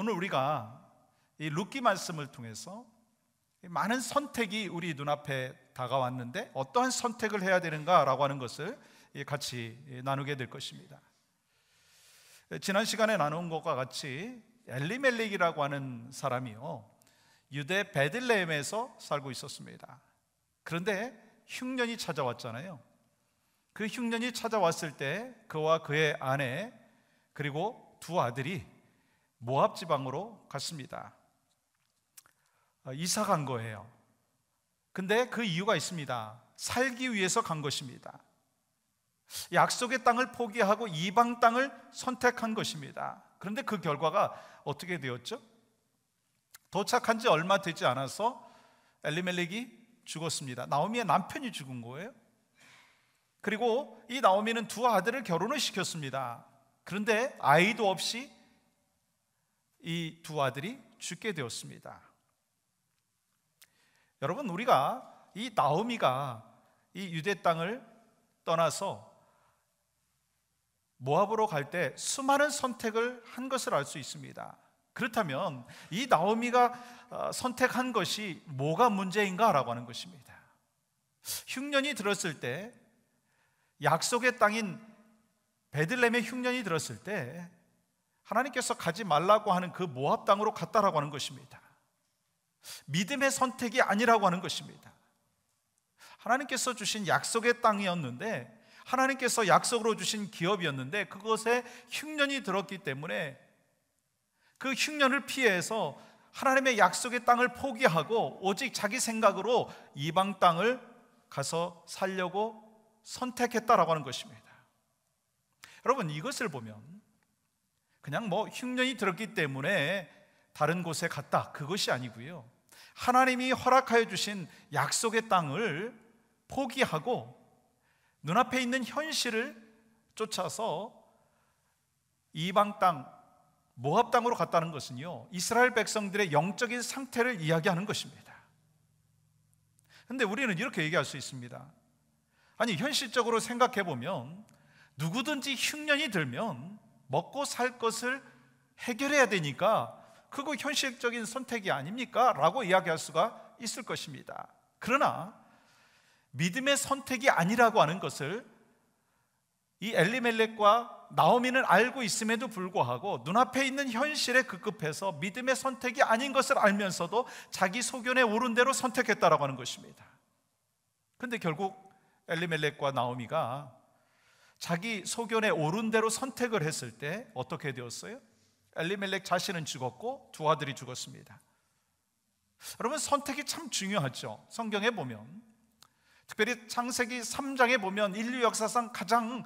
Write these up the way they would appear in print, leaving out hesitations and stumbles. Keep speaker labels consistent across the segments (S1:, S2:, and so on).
S1: 오늘 우리가 이 룻기 말씀을 통해서 많은 선택이 우리 눈앞에 다가왔는데 어떠한 선택을 해야 되는가라고 하는 것을 같이 나누게 될 것입니다. 지난 시간에 나눈 것과 같이 엘리멜렉이라고 하는 사람이요, 유대 베들레헴에서 살고 있었습니다. 그런데 흉년이 찾아왔잖아요. 그 흉년이 찾아왔을 때 그와 그의 아내 그리고 두 아들이 모압 지방으로 갔습니다. 이사 간 거예요. 근데 그 이유가 있습니다. 살기 위해서 간 것입니다. 약속의 땅을 포기하고 이방 땅을 선택한 것입니다. 그런데 그 결과가 어떻게 되었죠? 도착한 지 얼마 되지 않아서 엘리멜렉이 죽었습니다. 나오미의 남편이 죽은 거예요. 그리고 이 나오미는 두 아들을 결혼을 시켰습니다. 그런데 아이도 없이 이 두 아들이 죽게 되었습니다. 여러분, 우리가 이 나오미가 이 유대 땅을 떠나서 모압으로 갈 때 수많은 선택을 한 것을 알 수 있습니다. 그렇다면 이 나오미가 선택한 것이 뭐가 문제인가라고 하는 것입니다. 흉년이 들었을 때, 약속의 땅인 베들레헴의 흉년이 들었을 때 하나님께서 가지 말라고 하는 그 모압 땅으로 갔다라고 하는 것입니다. 믿음의 선택이 아니라고 하는 것입니다. 하나님께서 주신 약속의 땅이었는데, 하나님께서 약속으로 주신 기업이었는데 그것에 흉년이 들었기 때문에 그 흉년을 피해서 하나님의 약속의 땅을 포기하고 오직 자기 생각으로 이방 땅을 가서 살려고 선택했다라고 하는 것입니다. 여러분, 이것을 보면 그냥 흉년이 들었기 때문에 다른 곳에 갔다, 그것이 아니고요, 하나님이 허락하여 주신 약속의 땅을 포기하고 눈앞에 있는 현실을 쫓아서 이방 땅, 모압 땅으로 갔다는 것은요, 이스라엘 백성들의 영적인 상태를 이야기하는 것입니다. 그런데 우리는 이렇게 얘기할 수 있습니다. 아니, 현실적으로 생각해 보면 누구든지 흉년이 들면 먹고 살 것을 해결해야 되니까 그거 현실적인 선택이 아닙니까? 라고 이야기할 수가 있을 것입니다. 그러나 믿음의 선택이 아니라고 하는 것을 이 엘리멜렉과 나오미는 알고 있음에도 불구하고 눈앞에 있는 현실에 급급해서 믿음의 선택이 아닌 것을 알면서도 자기 소견에 오른 대로 선택했다라고 하는 것입니다. 그런데 결국 엘리멜렉과 나오미가 자기 소견에 오른 대로 선택을 했을 때 어떻게 되었어요? 엘리멜렉 자신은 죽었고 두 아들이 죽었습니다. 여러분, 선택이 참 중요하죠. 성경에 보면, 특별히 창세기 3장에 보면 인류 역사상 가장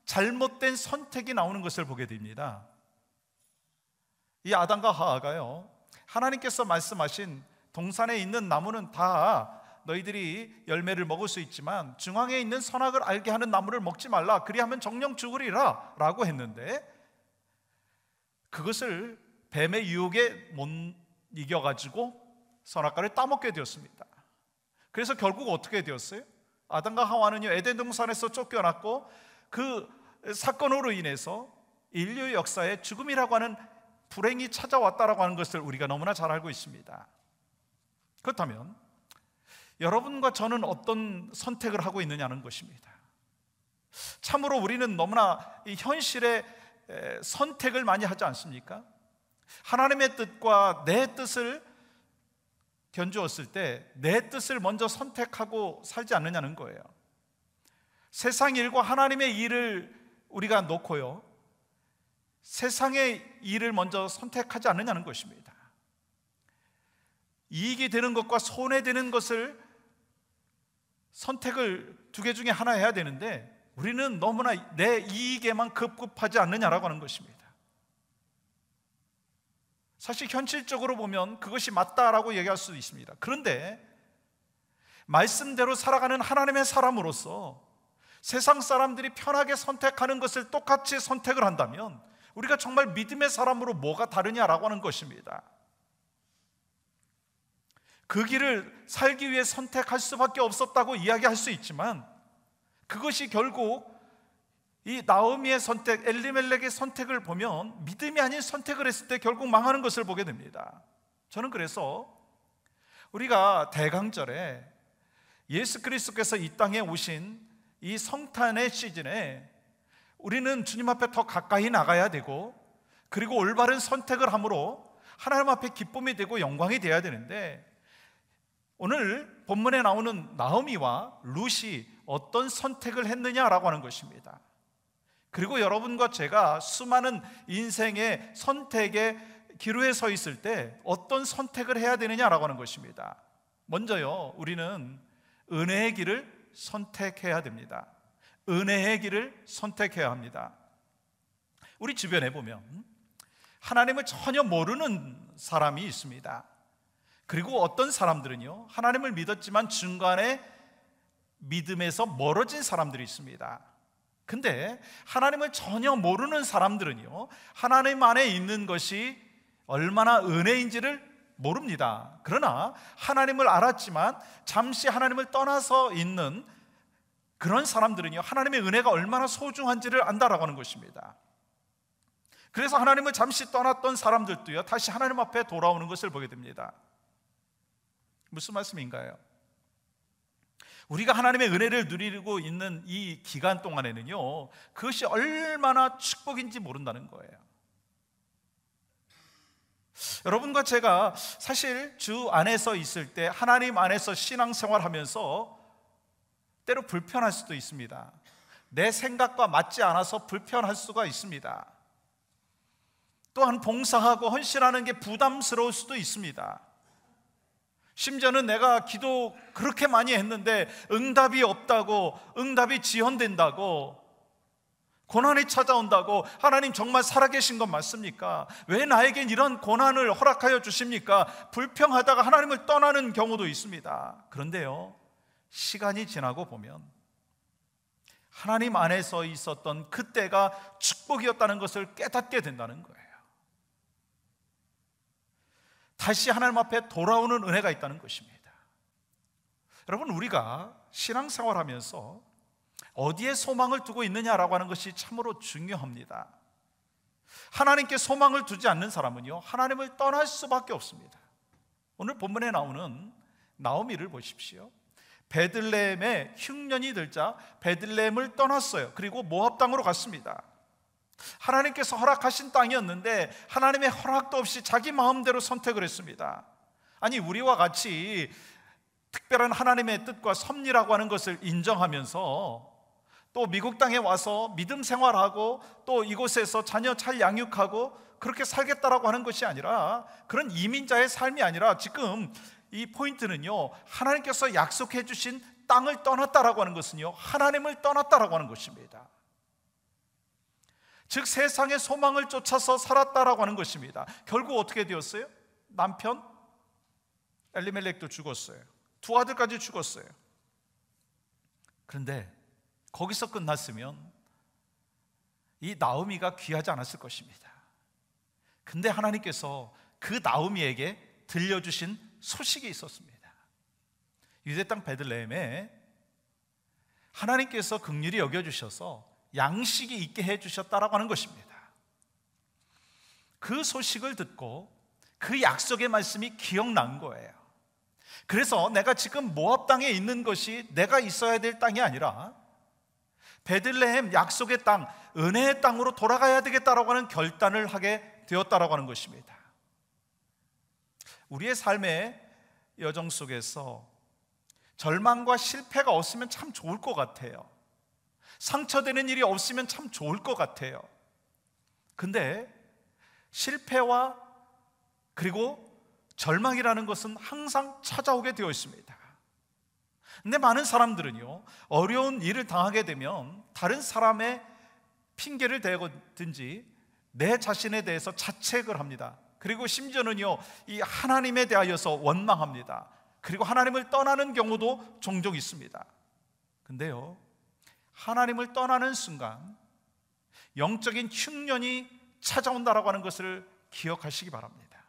S1: 잘못된 선택이 나오는 것을 보게 됩니다. 이 아담과 하와가요, 하나님께서 말씀하신 동산에 있는 나무는 다 너희들이 열매를 먹을 수 있지만 중앙에 있는 선악을 알게 하는 나무를 먹지 말라, 그리하면 정령 죽으리라 라고 했는데 그것을 뱀의 유혹에 못 이겨가지고 선악과를 따먹게 되었습니다. 그래서 결국 어떻게 되었어요? 아담과 하와는요, 에덴 동산에서 쫓겨났고 그 사건으로 인해서 인류 역사에 죽음이라고 하는 불행이 찾아왔다라고 하는 것을 우리가 너무나 잘 알고 있습니다. 그렇다면 여러분과 저는 어떤 선택을 하고 있느냐는 것입니다. 참으로 우리는 너무나 이 현실에 선택을 많이 하지 않습니까? 하나님의 뜻과 내 뜻을 견주었을 때 내 뜻을 먼저 선택하고 살지 않느냐는 거예요. 세상 일과 하나님의 일을 우리가 놓고요, 세상의 일을 먼저 선택하지 않느냐는 것입니다. 이익이 되는 것과 손해되는 것을 선택을 두 개 중에 하나 해야 되는데 우리는 너무나 내 이익에만 급급하지 않느냐라고 하는 것입니다. 사실 현실적으로 보면 그것이 맞다라고 얘기할 수도 있습니다. 그런데 말씀대로 살아가는 하나님의 사람으로서 세상 사람들이 편하게 선택하는 것을 똑같이 선택을 한다면 우리가 정말 믿음의 사람으로 뭐가 다르냐라고 하는 것입니다. 그 길을 살기 위해 선택할 수밖에 없었다고 이야기할 수 있지만 그것이 결국 이 나오미의 선택, 엘리멜렉의 선택을 보면 믿음이 아닌 선택을 했을 때 결국 망하는 것을 보게 됩니다. 저는 그래서 우리가 대강절에 예수 그리스도께서 이 땅에 오신 이 성탄의 시즌에 우리는 주님 앞에 더 가까이 나가야 되고, 그리고 올바른 선택을 함으로 하나님 앞에 기쁨이 되고 영광이 되어야 되는데, 오늘 본문에 나오는 나오미와 룻이 어떤 선택을 했느냐라고 하는 것입니다. 그리고 여러분과 제가 수많은 인생의 선택의 기로에 서 있을 때 어떤 선택을 해야 되느냐라고 하는 것입니다. 먼저요, 우리는 은혜의 길을 선택해야 됩니다. 은혜의 길을 선택해야 합니다. 우리 주변에 보면 하나님을 전혀 모르는 사람이 있습니다. 그리고 어떤 사람들은요, 하나님을 믿었지만 중간에 믿음에서 멀어진 사람들이 있습니다. 근데 하나님을 전혀 모르는 사람들은요, 하나님 안에 있는 것이 얼마나 은혜인지를 모릅니다. 그러나 하나님을 알았지만 잠시 하나님을 떠나서 있는 그런 사람들은요, 하나님의 은혜가 얼마나 소중한지를 안다라고 하는 것입니다. 그래서 하나님을 잠시 떠났던 사람들도요, 다시 하나님 앞에 돌아오는 것을 보게 됩니다. 무슨 말씀인가요? 우리가 하나님의 은혜를 누리고 있는 이 기간 동안에는요, 그것이 얼마나 축복인지 모른다는 거예요. 여러분과 제가 사실 주 안에서 있을 때, 하나님 안에서 신앙생활 하면서 때로 불편할 수도 있습니다. 내 생각과 맞지 않아서 불편할 수가 있습니다. 또한 봉사하고 헌신하는 게 부담스러울 수도 있습니다. 심지어는 내가 기도 그렇게 많이 했는데 응답이 없다고, 응답이 지연된다고, 고난이 찾아온다고, 하나님 정말 살아계신 건 맞습니까? 왜 나에겐 이런 고난을 허락하여 주십니까? 불평하다가 하나님을 떠나는 경우도 있습니다. 그런데요, 시간이 지나고 보면 하나님 안에서 있었던 그때가 축복이었다는 것을 깨닫게 된다는 거예요. 다시 하나님 앞에 돌아오는 은혜가 있다는 것입니다. 여러분, 우리가 신앙생활 하면서 어디에 소망을 두고 있느냐라고 하는 것이 참으로 중요합니다. 하나님께 소망을 두지 않는 사람은요, 하나님을 떠날 수밖에 없습니다. 오늘 본문에 나오는 나오미를 보십시오. 베들레헴에 흉년이 들자 베들레헴을 떠났어요. 그리고 모압 땅으로 갔습니다. 하나님께서 허락하신 땅이었는데 하나님의 허락도 없이 자기 마음대로 선택을 했습니다. 아니, 우리와 같이 특별한 하나님의 뜻과 섭리라고 하는 것을 인정하면서 또 미국 땅에 와서 믿음 생활하고 또 이곳에서 자녀 잘 양육하고 그렇게 살겠다라고 하는 것이 아니라, 그런 이민자의 삶이 아니라 지금 이 포인트는요, 하나님께서 약속해 주신 땅을 떠났다라고 하는 것은요, 하나님을 떠났다라고 하는 것입니다. 즉 세상의 소망을 쫓아서 살았다라고 하는 것입니다. 결국 어떻게 되었어요? 남편 엘리멜렉도 죽었어요. 두 아들까지 죽었어요. 그런데 거기서 끝났으면 이 나오미가 귀하지 않았을 것입니다. 근데 하나님께서 그 나오미에게 들려주신 소식이 있었습니다. 유대 땅 베들레헴에 하나님께서 긍휼히 여겨주셔서 양식이 있게 해주셨다라고 하는 것입니다. 그 소식을 듣고 그 약속의 말씀이 기억난 거예요. 그래서 내가 지금 모압 땅에 있는 것이 내가 있어야 될 땅이 아니라 베들레헴 약속의 땅, 은혜의 땅으로 돌아가야 되겠다라고 하는 결단을 하게 되었다라고 하는 것입니다. 우리의 삶의 여정 속에서 절망과 실패가 없으면 참 좋을 것 같아요. 상처되는 일이 없으면 참 좋을 것 같아요. 근데 실패와 그리고 절망이라는 것은 항상 찾아오게 되어 있습니다. 근데 많은 사람들은요, 어려운 일을 당하게 되면 다른 사람의 핑계를 대든지 내 자신에 대해서 자책을 합니다. 그리고 심지어는요, 이 하나님에 대하여서 원망합니다. 그리고 하나님을 떠나는 경우도 종종 있습니다. 근데요, 하나님을 떠나는 순간 영적인 흉년이 찾아온다라고 하는 것을 기억하시기 바랍니다.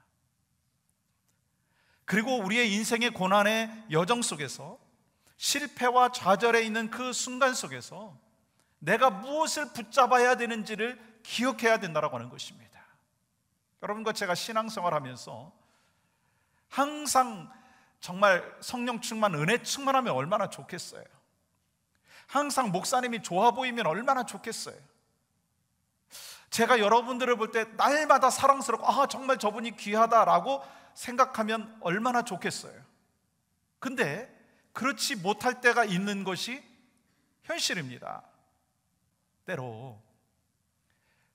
S1: 그리고 우리의 인생의 고난의 여정 속에서 실패와 좌절에 있는 그 순간 속에서 내가 무엇을 붙잡아야 되는지를 기억해야 된다고 하는 것입니다. 여러분과 제가 신앙생활하면서 항상 정말 성령 충만, 은혜 충만하면 얼마나 좋겠어요. 항상 목사님이 좋아 보이면 얼마나 좋겠어요. 제가 여러분들을 볼 때 날마다 사랑스럽고 정말 저분이 귀하다라고 생각하면 얼마나 좋겠어요. 근데 그렇지 못할 때가 있는 것이 현실입니다. 때로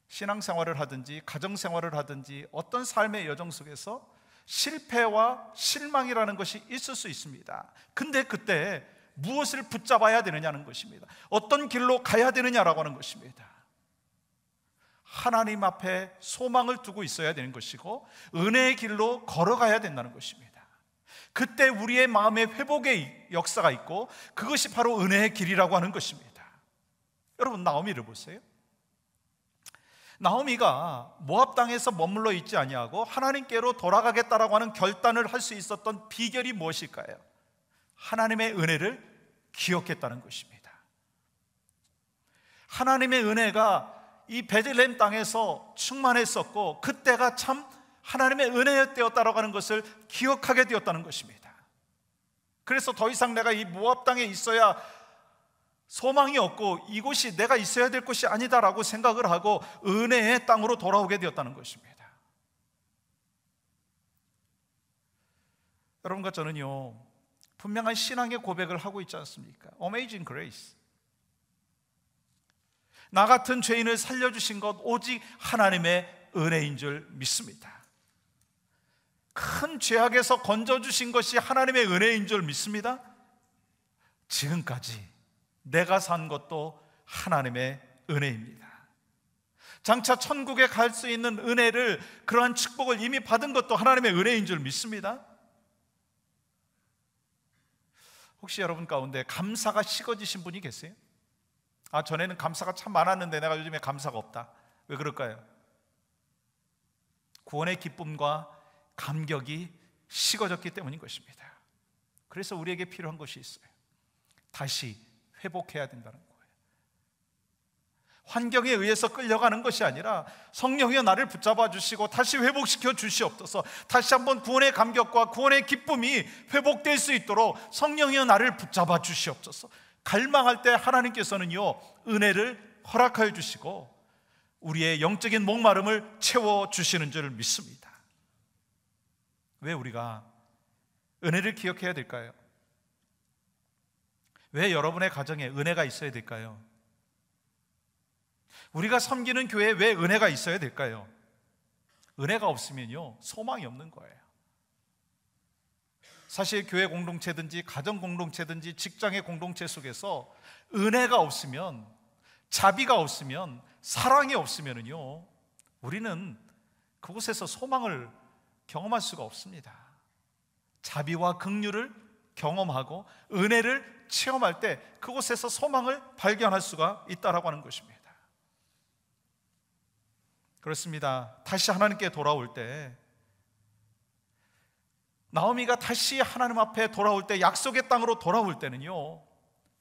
S1: 신앙생활을 하든지 가정생활을 하든지 어떤 삶의 여정 속에서 실패와 실망이라는 것이 있을 수 있습니다. 근데 그때 무엇을 붙잡아야 되느냐는 것입니다. 어떤 길로 가야 되느냐라고 하는 것입니다. 하나님 앞에 소망을 두고 있어야 되는 것이고 은혜의 길로 걸어가야 된다는 것입니다. 그때 우리의 마음에 회복의 역사가 있고 그것이 바로 은혜의 길이라고 하는 것입니다. 여러분, 나오미를 보세요. 나오미가 모압 땅에서 머물러 있지 아니하고 하나님께로 돌아가겠다라고 하는 결단을 할 수 있었던 비결이 무엇일까요? 하나님의 은혜를 기억했다는 것입니다. 하나님의 은혜가 이 베들레헴 땅에서 충만했었고 그때가 참 하나님의 은혜였다라고 하는 것을 기억하게 되었다는 것입니다. 그래서 더 이상 내가 이 모압 땅에 있어야 소망이 없고 이곳이 내가 있어야 될 곳이 아니다라고 생각을 하고 은혜의 땅으로 돌아오게 되었다는 것입니다. 여러분과 저는요, 분명한 신앙의 고백을 하고 있지 않습니까? Amazing Grace. 나 같은 죄인을 살려주신 것 오직 하나님의 은혜인 줄 믿습니다. 큰 죄악에서 건져주신 것이 하나님의 은혜인 줄 믿습니다. 지금까지 내가 산 것도 하나님의 은혜입니다. 장차 천국에 갈 수 있는 은혜를, 그러한 축복을 이미 받은 것도 하나님의 은혜인 줄 믿습니다. 혹시 여러분 가운데 감사가 식어지신 분이 계세요? 전에는 감사가 참 많았는데 내가 요즘에 감사가 없다. 왜 그럴까요? 구원의 기쁨과 감격이 식어졌기 때문인 것입니다. 그래서 우리에게 필요한 것이 있어요. 다시 회복해야 된다는 거예요. 환경에 의해서 끌려가는 것이 아니라 성령이여 나를 붙잡아 주시고 다시 회복시켜 주시옵소서. 다시 한번 구원의 감격과 구원의 기쁨이 회복될 수 있도록 성령이여 나를 붙잡아 주시옵소서. 갈망할 때 하나님께서는요, 은혜를 허락하여 주시고 우리의 영적인 목마름을 채워 주시는 줄 믿습니다. 왜 우리가 은혜를 기억해야 될까요? 왜 여러분의 가정에 은혜가 있어야 될까요? 우리가 섬기는 교회에 왜 은혜가 있어야 될까요? 은혜가 없으면요, 소망이 없는 거예요. 사실 교회 공동체든지 가정 공동체든지 직장의 공동체 속에서 은혜가 없으면, 자비가 없으면, 사랑이 없으면요, 우리는 그곳에서 소망을 경험할 수가 없습니다. 자비와 긍휼을 경험하고 은혜를 체험할 때 그곳에서 소망을 발견할 수가 있다라고 하는 것입니다. 그렇습니다. 다시 하나님께 돌아올 때, 나오미가 다시 하나님 앞에 돌아올 때, 약속의 땅으로 돌아올 때는요,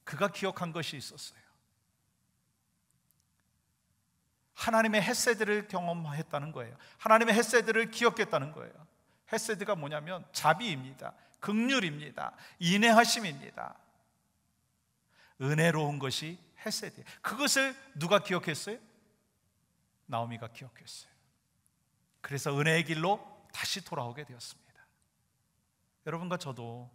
S1: 그가 기억한 것이 있었어요. 하나님의 헤세드를 경험했다는 거예요. 하나님의 헤세드를 기억했다는 거예요. 헤세드가 뭐냐면 자비입니다. 긍휼입니다. 인내하심입니다. 은혜로운 것이 헤세드예요. 그것을 누가 기억했어요? 나오미가 기억했어요. 그래서 은혜의 길로 다시 돌아오게 되었습니다. 여러분과 저도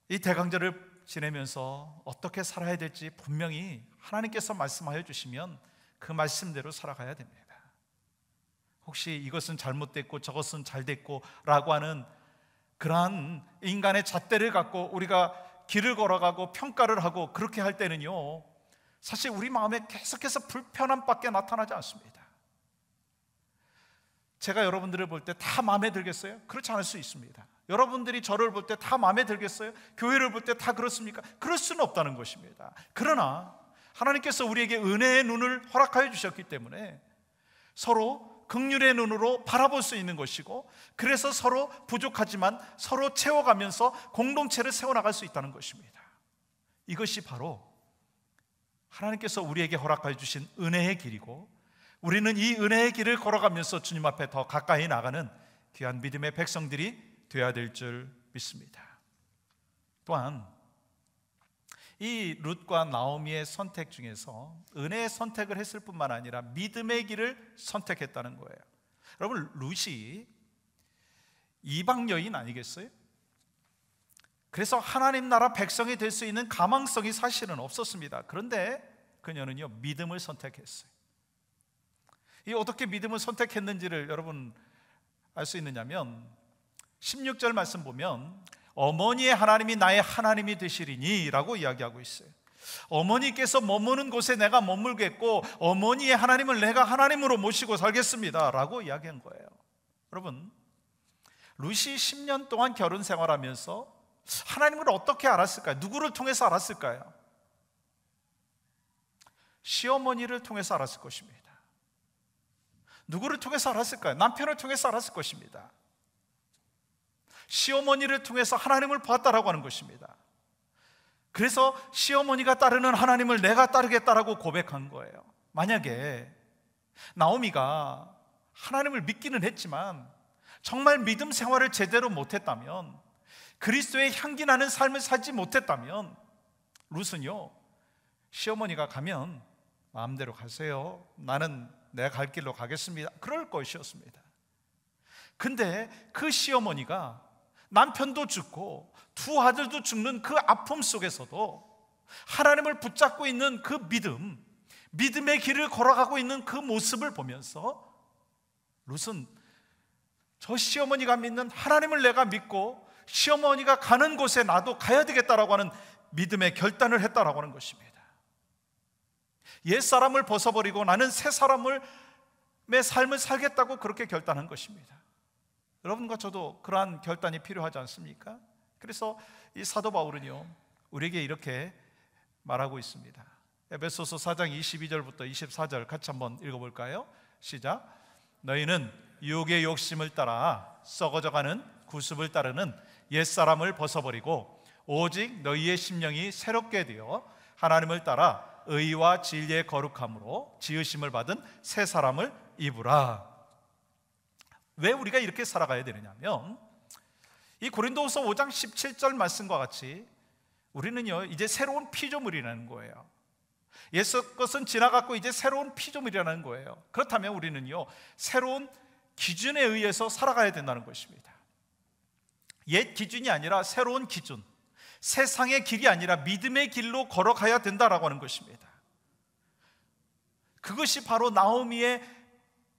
S1: 이 대강절을 지내면서 어떻게 살아야 될지 분명히 하나님께서 말씀하여 주시면 그 말씀대로 살아가야 됩니다. 혹시 이것은 잘못됐고 저것은 잘됐고 라고 하는 그러한 인간의 잣대를 갖고 우리가 길을 걸어가고 평가를 하고 그렇게 할 때는요, 사실 우리 마음에 계속해서 불편함밖에 나타나지 않습니다. 제가 여러분들을 볼 때 다 마음에 들겠어요? 그렇지 않을 수 있습니다. 여러분들이 저를 볼 때 다 마음에 들겠어요? 교회를 볼 때 다 그렇습니까? 그럴 수는 없다는 것입니다. 그러나 하나님께서 우리에게 은혜의 눈을 허락하여 주셨기 때문에 서로 긍휼의 눈으로 바라볼 수 있는 것이고, 그래서 서로 부족하지만 서로 채워가면서 공동체를 세워나갈 수 있다는 것입니다. 이것이 바로 하나님께서 우리에게 허락해 주신 은혜의 길이고, 우리는 이 은혜의 길을 걸어가면서 주님 앞에 더 가까이 나가는 귀한 믿음의 백성들이 되어야 될 줄 믿습니다. 또한 이 룻과 나오미의 선택 중에서 은혜의 선택을 했을 뿐만 아니라 믿음의 길을 선택했다는 거예요. 여러분, 룻이 이방 여인 아니겠어요? 그래서 하나님 나라 백성이 될 수 있는 가망성이 사실은 없었습니다. 그런데 그녀는요, 믿음을 선택했어요. 이 어떻게 믿음을 선택했는지를 여러분 알 수 있느냐면 16절 말씀 보면 어머니의 하나님이 나의 하나님이 되시리니 라고 이야기하고 있어요. 어머니께서 머무는 곳에 내가 머물겠고 어머니의 하나님을 내가 하나님으로 모시고 살겠습니다 라고 이야기한 거예요. 여러분, 룻이 10년 동안 결혼 생활하면서 하나님을 어떻게 알았을까요? 누구를 통해서 알았을까요? 시어머니를 통해서 알았을 것입니다. 누구를 통해서 알았을까요? 남편을 통해서 알았을 것입니다. 시어머니를 통해서 하나님을 봤다라고 하는 것입니다. 그래서 시어머니가 따르는 하나님을 내가 따르겠다라고 고백한 거예요. 만약에 나오미가 하나님을 믿기는 했지만 정말 믿음 생활을 제대로 못했다면, 그리스도의 향기 나는 삶을 살지 못했다면 룻은요, 시어머니가 가면 마음대로 가세요, 나는 내가 갈 길로 가겠습니다, 그럴 것이었습니다. 근데 그 시어머니가 남편도 죽고 두 아들도 죽는 그 아픔 속에서도 하나님을 붙잡고 있는 그 믿음의 길을 걸어가고 있는 그 모습을 보면서 룻은 저 시어머니가 믿는 하나님을 내가 믿고 시어머니가 가는 곳에 나도 가야 되겠다라고 하는 믿음의 결단을 했다라고 하는 것입니다. 옛사람을 벗어버리고 나는 새 사람의 삶을 살겠다고 그렇게 결단한 것입니다. 여러분과 저도 그러한 결단이 필요하지 않습니까? 그래서 이 사도 바울은요, 우리에게 이렇게 말하고 있습니다. 에베소서 4장 22절부터 24절 같이 한번 읽어볼까요? 시작. 너희는 유혹의 욕심을 따라 썩어져가는 구습을 따르는 옛사람을 벗어버리고 오직 너희의 심령이 새롭게 되어 하나님을 따라 의와 진리의 거룩함으로 지으심을 받은 새 사람을 입으라. 왜 우리가 이렇게 살아가야 되느냐면, 이 고린도후서 5장 17절 말씀과 같이 우리는요, 이제 새로운 피조물이라는 거예요. 옛 것은 지나갔고 이제 새로운 피조물이라는 거예요. 그렇다면 우리는요, 새로운 기준에 의해서 살아가야 된다는 것입니다. 옛 기준이 아니라 새로운 기준, 세상의 길이 아니라 믿음의 길로 걸어가야 된다라고 하는 것입니다. 그것이 바로 나오미의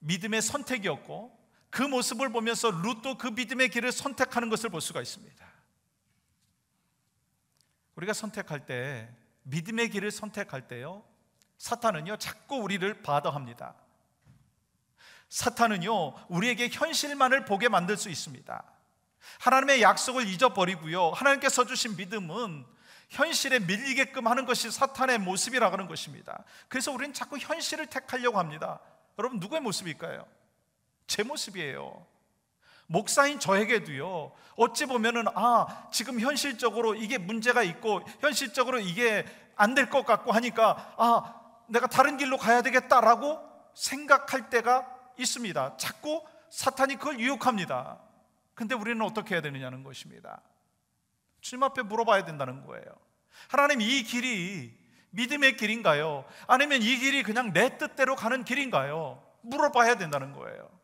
S1: 믿음의 선택이었고, 그 모습을 보면서 룻도 그 믿음의 길을 선택하는 것을 볼 수가 있습니다. 우리가 선택할 때, 믿음의 길을 선택할 때요, 사탄은요 자꾸 우리를 바더합니다. 사탄은요 우리에게 현실만을 보게 만들 수 있습니다. 하나님의 약속을 잊어버리고요, 하나님께서 주신 믿음은 현실에 밀리게끔 하는 것이 사탄의 모습이라고 하는 것입니다. 그래서 우리는 자꾸 현실을 택하려고 합니다. 여러분, 누구의 모습일까요? 제 모습이에요. 목사인 저에게도요, 어찌 보면은 지금 현실적으로 이게 문제가 있고 현실적으로 이게 안 될 것 같고 하니까 내가 다른 길로 가야 되겠다라고 생각할 때가 있습니다. 자꾸 사탄이 그걸 유혹합니다. 근데 우리는 어떻게 해야 되느냐는 것입니다. 주님 앞에 물어봐야 된다는 거예요. 하나님, 이 길이 믿음의 길인가요? 아니면 이 길이 그냥 내 뜻대로 가는 길인가요? 물어봐야 된다는 거예요.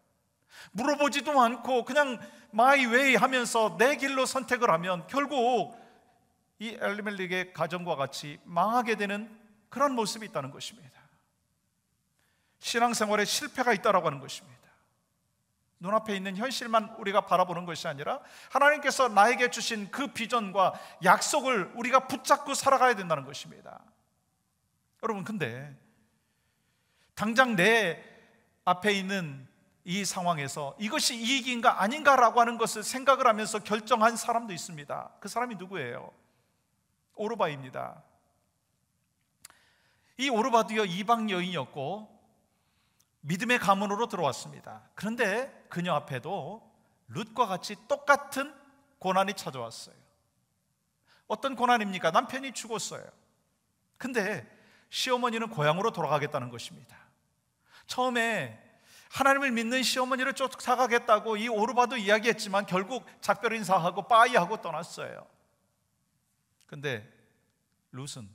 S1: 물어보지도 않고 그냥 my way 하면서 내 길로 선택을 하면 결국 이 엘리멜렉의 가정과 같이 망하게 되는 그런 모습이 있다는 것입니다. 신앙생활에 실패가 있다라고 하는 것입니다. 눈앞에 있는 현실만 우리가 바라보는 것이 아니라 하나님께서 나에게 주신 그 비전과 약속을 우리가 붙잡고 살아가야 된다는 것입니다. 여러분, 근데 당장 내 앞에 있는 이 상황에서 이것이 이익인가 아닌가라고 하는 것을 생각을 하면서 결정한 사람도 있습니다. 그 사람이 누구예요? 오르바입니다. 이 오르바도요, 이방 여인이었고 믿음의 가문으로 들어왔습니다. 그런데 그녀 앞에도 룻과 같이 똑같은 고난이 찾아왔어요. 어떤 고난입니까? 남편이 죽었어요. 근데 시어머니는 고향으로 돌아가겠다는 것입니다. 처음에 하나님을 믿는 시어머니를 쫓아가겠다고 이 오르바도 이야기했지만 결국 작별 인사하고 빠이하고 떠났어요. 근데 룻은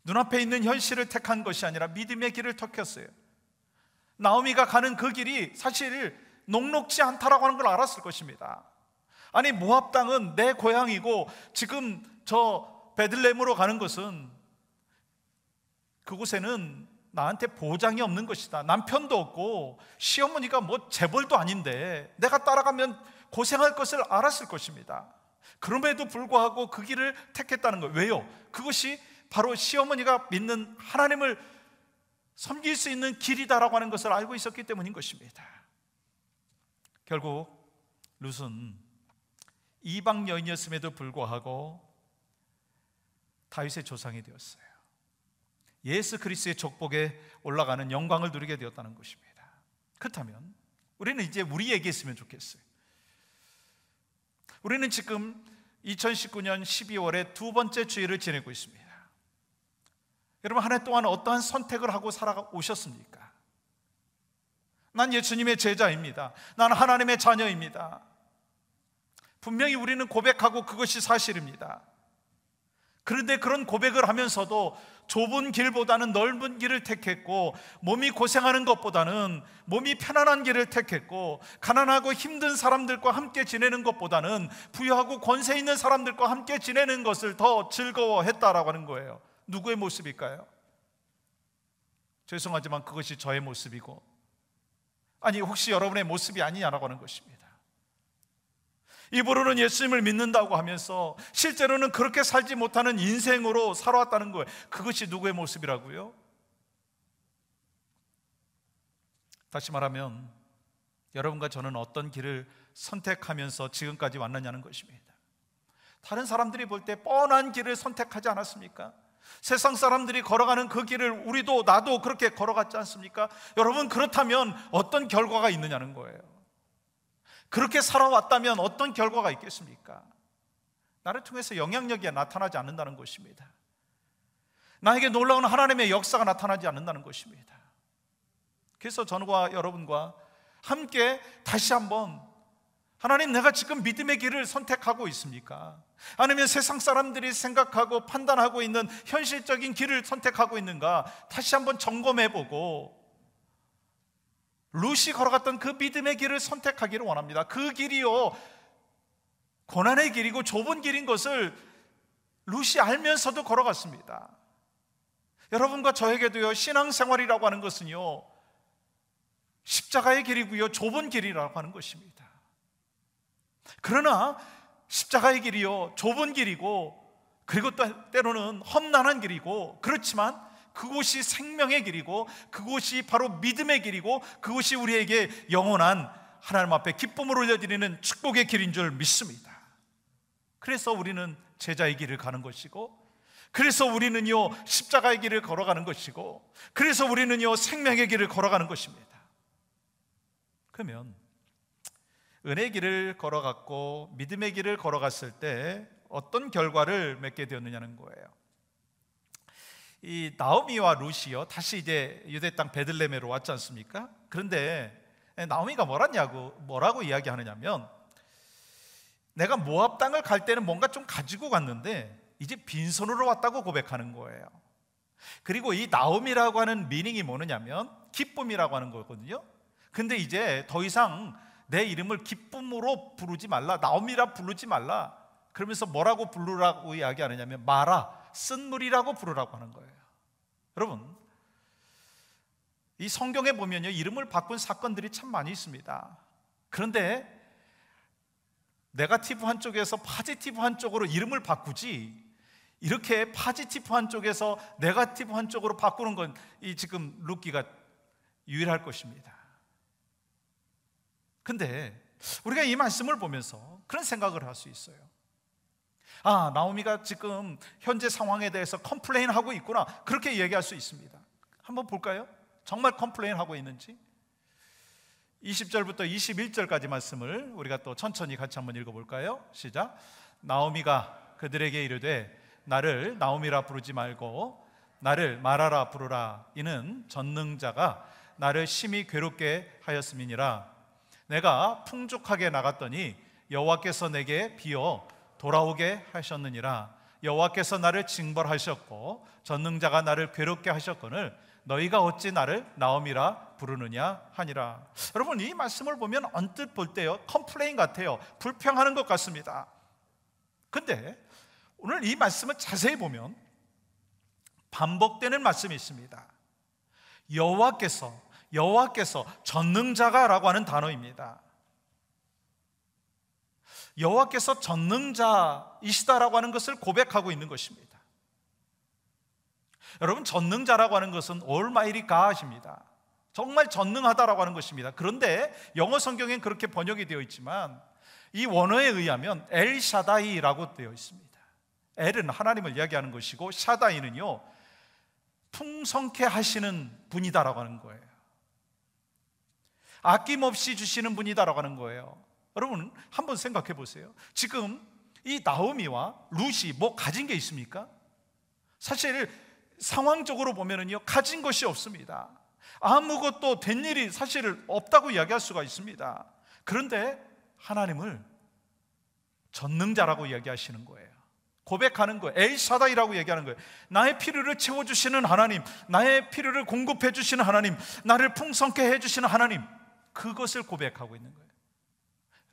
S1: 눈앞에 있는 현실을 택한 것이 아니라 믿음의 길을 택했어요. 나오미가 가는 그 길이 사실 녹록지 않다라고 하는 걸 알았을 것입니다. 아니, 모압 땅은 내 고향이고 지금 저 베들레헴으로 가는 것은 그곳에는 나한테 보장이 없는 것이다. 남편도 없고 시어머니가 뭐 재벌도 아닌데 내가 따라가면 고생할 것을 알았을 것입니다. 그럼에도 불구하고 그 길을 택했다는 거예요. 왜요? 그것이 바로 시어머니가 믿는 하나님을 섬길 수 있는 길이다라고 하는 것을 알고 있었기 때문인 것입니다. 결국 룻은 이방 여인이었음에도 불구하고 다윗의 조상이 되었어요. 예수 그리스도의 족복에 올라가는 영광을 누리게 되었다는 것입니다. 그렇다면 우리는 이제 우리 얘기했으면 좋겠어요. 우리는 지금 2019년 12월에 두 번째 주일을 지내고 있습니다. 여러분, 한 해 동안 어떠한 선택을 하고 살아오셨습니까? 난 예수님의 제자입니다. 난 하나님의 자녀입니다. 분명히 우리는 고백하고 그것이 사실입니다. 그런데 그런 고백을 하면서도 좁은 길보다는 넓은 길을 택했고, 몸이 고생하는 것보다는 몸이 편안한 길을 택했고, 가난하고 힘든 사람들과 함께 지내는 것보다는 부유하고 권세 있는 사람들과 함께 지내는 것을 더 즐거워했다라고 하는 거예요. 누구의 모습일까요? 죄송하지만 그것이 저의 모습이고, 아니 혹시 여러분의 모습이 아니냐라고 하는 것입니다. 입으로는 예수님을 믿는다고 하면서 실제로는 그렇게 살지 못하는 인생으로 살아왔다는 거예요. 그것이 누구의 모습이라고요? 다시 말하면 여러분과 저는 어떤 길을 선택하면서 지금까지 왔느냐는 것입니다. 다른 사람들이 볼 때 뻔한 길을 선택하지 않았습니까? 세상 사람들이 걸어가는 그 길을 우리도 나도 그렇게 걸어갔지 않습니까? 여러분, 그렇다면 어떤 결과가 있느냐는 거예요. 그렇게 살아왔다면 어떤 결과가 있겠습니까? 나를 통해서 영향력이 나타나지 않는다는 것입니다. 나에게 놀라운 하나님의 역사가 나타나지 않는다는 것입니다. 그래서 저와 여러분과 함께 다시 한번, 하나님, 내가 지금 믿음의 길을 선택하고 있습니까? 아니면 세상 사람들이 생각하고 판단하고 있는 현실적인 길을 선택하고 있는가? 다시 한번 점검해보고 룻이 걸어갔던 그 믿음의 길을 선택하기를 원합니다. 그 길이요, 고난의 길이고 좁은 길인 것을 룻이 알면서도 걸어갔습니다. 여러분과 저에게도요, 신앙생활이라고 하는 것은요, 십자가의 길이고요, 좁은 길이라고 하는 것입니다. 그러나 십자가의 길이요, 좁은 길이고, 그리고 또 때로는 험난한 길이고, 그렇지만 그곳이 생명의 길이고, 그곳이 바로 믿음의 길이고, 그곳이 우리에게 영원한 하나님 앞에 기쁨을 올려드리는 축복의 길인 줄 믿습니다. 그래서 우리는 제자의 길을 가는 것이고, 그래서 우리는요 십자가의 길을 걸어가는 것이고, 그래서 우리는요 생명의 길을 걸어가는 것입니다. 그러면 은혜의 길을 걸어갔고 믿음의 길을 걸어갔을 때 어떤 결과를 맺게 되었느냐는 거예요. 이 나오미와 룻이요 다시 이제 유대 땅 베들레헴으로 왔지 않습니까? 그런데 나오미가 뭐라고 이야기하느냐면, 내가 모압 땅을 갈 때는 뭔가 좀 가지고 갔는데 이제 빈손으로 왔다고 고백하는 거예요. 그리고 이 나오미라고 하는 미닝이 뭐냐면 기쁨이라고 하는 거거든요. 근데 이제 더 이상 내 이름을 기쁨으로 부르지 말라, 나오미라 부르지 말라, 그러면서 뭐라고 부르라고 이야기하느냐면 마라, 쓴물이라고 부르라고 하는 거예요. 여러분, 이 성경에 보면요 이름을 바꾼 사건들이 참 많이 있습니다. 그런데 네거티브 한쪽에서 파지티브 한쪽으로 이름을 바꾸지, 이렇게 파지티브 한쪽에서 네거티브 한쪽으로 바꾸는 건 이 지금 룻기가 유일할 것입니다. 근데 우리가 이 말씀을 보면서 그런 생각을 할 수 있어요. 아, 나오미가 지금 현재 상황에 대해서 컴플레인하고 있구나, 그렇게 얘기할 수 있습니다. 한번 볼까요? 정말 컴플레인하고 있는지. 20절부터 21절까지 말씀을 우리가 또 천천히 같이 한번 읽어볼까요? 시작. 나오미가 그들에게 이르되 나를 나오미라 부르지 말고 나를 말하라 부르라. 이는 전능자가 나를 심히 괴롭게 하였음이니라. 내가 풍족하게 나갔더니 여호와께서 내게 비어 돌아오게 하셨느니라. 여호와께서 나를 징벌하셨고 전능자가 나를 괴롭게 하셨거늘 너희가 어찌 나를 나옴이라 부르느냐 하니라. 여러분, 이 말씀을 보면 언뜻 볼 때요, 컴플레인 같아요. 불평하는 것 같습니다. 근데 오늘 이 말씀을 자세히 보면 반복되는 말씀이 있습니다. 여호와께서 전능자가라고 하는 단어입니다. 여호와께서 전능자이시다라고 하는 것을 고백하고 있는 것입니다. 여러분, 전능자라고 하는 것은 Almighty God입니다. 정말 전능하다라고 하는 것입니다. 그런데 영어 성경엔 그렇게 번역이 되어 있지만 이 원어에 의하면 엘샤다이라고 되어 있습니다. 엘은 하나님을 이야기하는 것이고 샤다이는요, 풍성케 하시는 분이다라고 하는 거예요. 아낌없이 주시는 분이다라고 하는 거예요. 여러분, 한번 생각해 보세요. 지금 이 나오미와 룻이 뭐 가진 게 있습니까? 사실 상황적으로 보면은요, 가진 것이 없습니다. 아무것도 된 일이 사실 없다고 이야기할 수가 있습니다. 그런데 하나님을 전능자라고 이야기하시는 거예요. 고백하는 거예요. 엘샤다이라고 얘기하는 거예요. 나의 필요를 채워주시는 하나님, 나의 필요를 공급해 주시는 하나님, 나를 풍성케 해주시는 하나님, 그것을 고백하고 있는 거예요.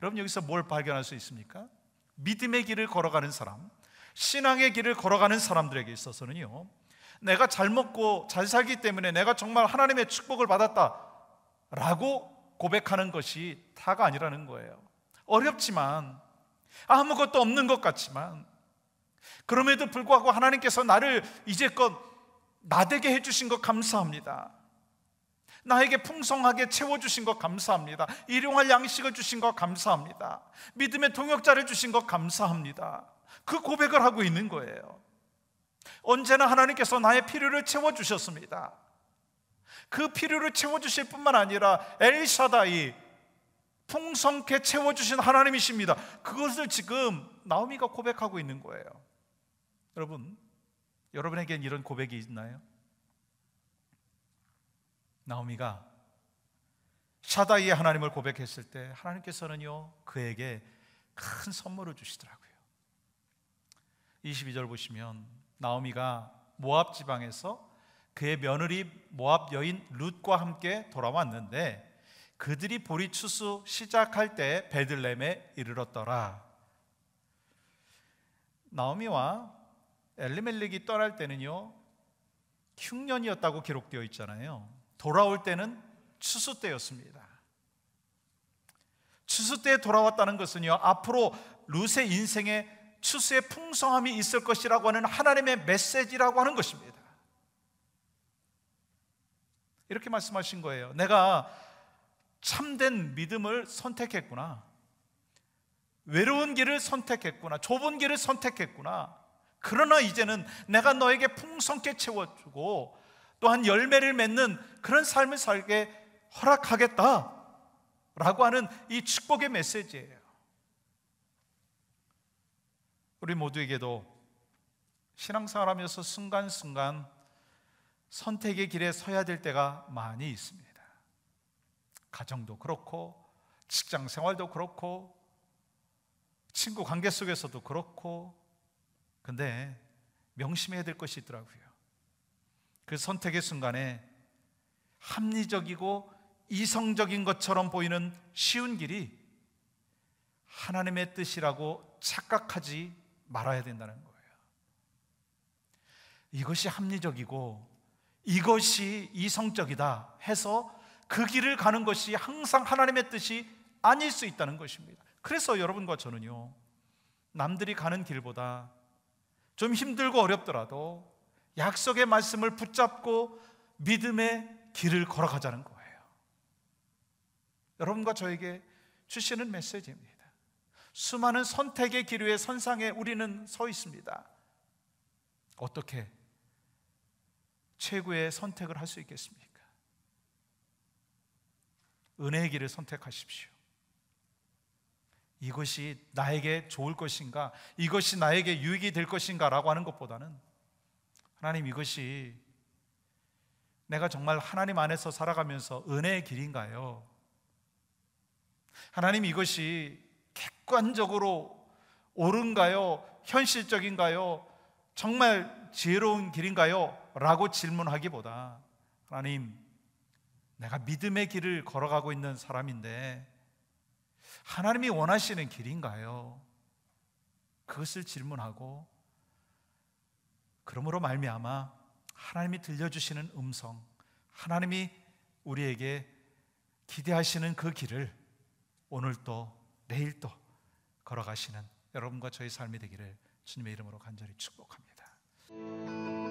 S1: 여러분, 여기서 뭘 발견할 수 있습니까? 믿음의 길을 걸어가는 사람, 신앙의 길을 걸어가는 사람들에게 있어서는요, 내가 잘 먹고 잘 살기 때문에 내가 정말 하나님의 축복을 받았다 라고 고백하는 것이 다가 아니라는 거예요. 어렵지만, 아무것도 없는 것 같지만, 그럼에도 불구하고 하나님께서 나를 이제껏 나되게 해주신 것 감사합니다. 나에게 풍성하게 채워주신 것 감사합니다. 일용할 양식을 주신 것 감사합니다. 믿음의 동역자를 주신 것 감사합니다. 그 고백을 하고 있는 거예요. 언제나 하나님께서 나의 필요를 채워주셨습니다. 그 필요를 채워주실 뿐만 아니라 엘샤다이, 풍성케 채워주신 하나님이십니다. 그것을 지금 나오미가 고백하고 있는 거예요. 여러분, 여러분에겐 이런 고백이 있나요? 나오미가 샤다이의 하나님을 고백했을 때 하나님께서는요, 그에게 큰 선물을 주시더라고요. 22절 보시면 나오미가 모압 지방에서 그의 며느리 모압 여인 룻과 함께 돌아왔는데 그들이 보리 추수 시작할 때 베들레헴에 이르렀더라. 나오미와 엘리멜렉이 떠날 때는요, 흉년이었다고 기록되어 있잖아요. 돌아올 때는 추수 때였습니다. 추수 때에 돌아왔다는 것은요, 앞으로 룻의 인생에 추수의 풍성함이 있을 것이라고 하는 하나님의 메시지라고 하는 것입니다. 이렇게 말씀하신 거예요. 내가 참된 믿음을 선택했구나. 외로운 길을 선택했구나. 좁은 길을 선택했구나. 그러나 이제는 내가 너에게 풍성케 채워주고 또한 열매를 맺는 그런 삶을 살게 허락하겠다 라고 하는 이 축복의 메시지예요. 우리 모두에게도 신앙생활하면서 순간순간 선택의 길에 서야 될 때가 많이 있습니다. 가정도 그렇고 직장 생활도 그렇고 친구 관계 속에서도 그렇고. 근데 명심해야 될 것이 있더라고요. 그 선택의 순간에 합리적이고 이성적인 것처럼 보이는 쉬운 길이 하나님의 뜻이라고 착각하지 말아야 된다는 거예요. 이것이 합리적이고 이것이 이성적이다 해서 그 길을 가는 것이 항상 하나님의 뜻이 아닐 수 있다는 것입니다. 그래서 여러분과 저는요, 남들이 가는 길보다 좀 힘들고 어렵더라도 약속의 말씀을 붙잡고 믿음의 길을 걸어가자는 거예요. 여러분과 저에게 주시는 메시지입니다. 수많은 선택의 길 위에 선상에 우리는 서 있습니다. 어떻게 최고의 선택을 할 수 있겠습니까? 은혜의 길을 선택하십시오. 이것이 나에게 좋을 것인가, 이것이 나에게 유익이 될 것인가 라고 하는 것보다는 하나님, 이것이 내가 정말 하나님 안에서 살아가면서 은혜의 길인가요? 하나님, 이것이 객관적으로 옳은가요? 현실적인가요? 정말 지혜로운 길인가요? 라고 질문하기보다, 하나님, 내가 믿음의 길을 걸어가고 있는 사람인데 하나님이 원하시는 길인가요? 그것을 질문하고, 그러므로 말미암아 하나님이 들려주시는 음성, 하나님이 우리에게 기대하시는 그 길을 오늘도 내일도 걸어가시는 여러분과 저의 삶이 되기를 주님의 이름으로 간절히 축복합니다.